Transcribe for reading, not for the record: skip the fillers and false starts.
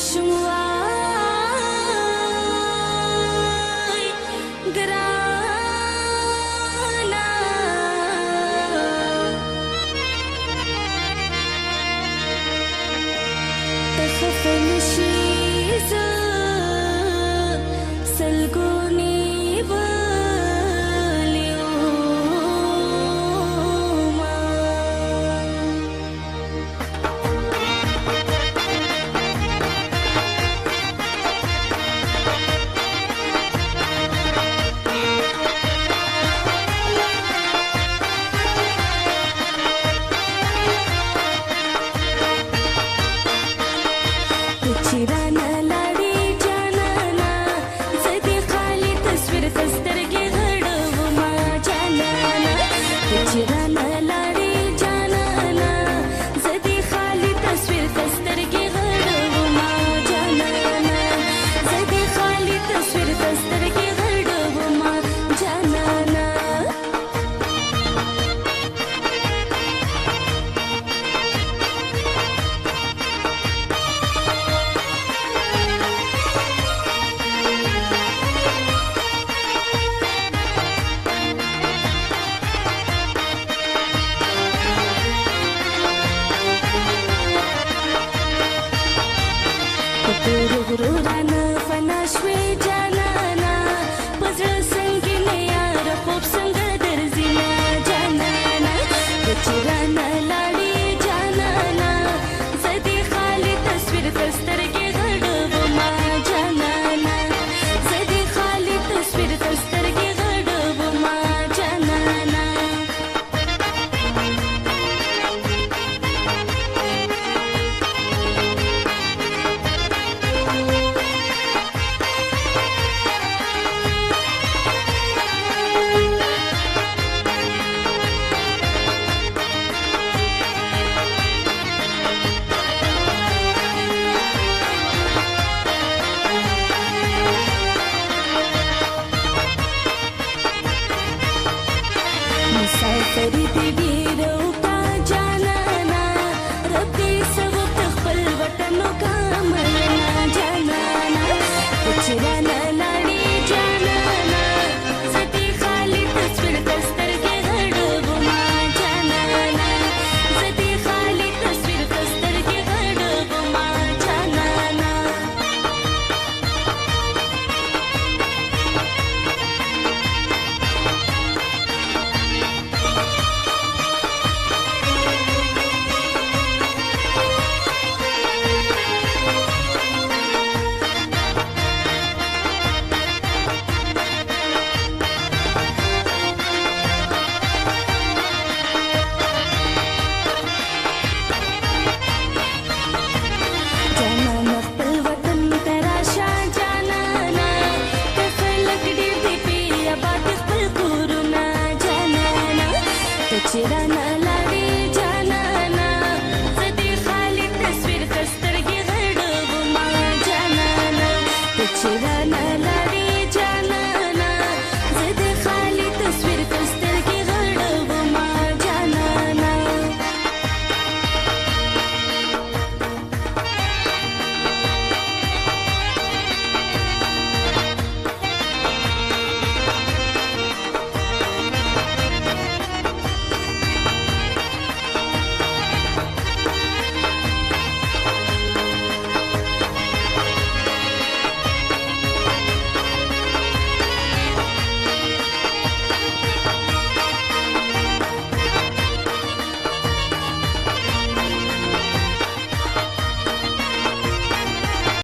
ماشوم وای ګرانه ته خفه نشې زه سلګو نیولې ومه چې رانه لاړې جانانه زه دې خالي تصویر ته سترګې غړومه جانانه چې رانه لاړې جانانه زه دې خالي تصویر ته سترګې غړومه جانانه زه دې خالي تصویر ته سترګې غړومه جانانه تور غرورانه فنا شوې جانانه په زړه سنګینه یاره خوب څنګه درځینه جانانه چې رانه لاړې جانانه زه دې خالي تصویر ته سترګې غړومه جانانه زه دې خالي تصویر ته سترګې غړومه جانانه مسافري دې ډېره وکړه جانانه رب دې څه وکړه خپل وطن وکړه مننه جانانه چې رانه لاړې جانانه زه دې خالي تصویر ته سترګې غړومه جانانه زه دې خالي تصویر ته سترګې غړومه جانانه جانانه خپل وطن ته راشه جانانه که خلک ډېر دي پې اباد خپل کورونه جانانه ته چې رانه لاړې جانانه زه دې خالي تصویر ته سترګې غړومه جانانه ته چې رانه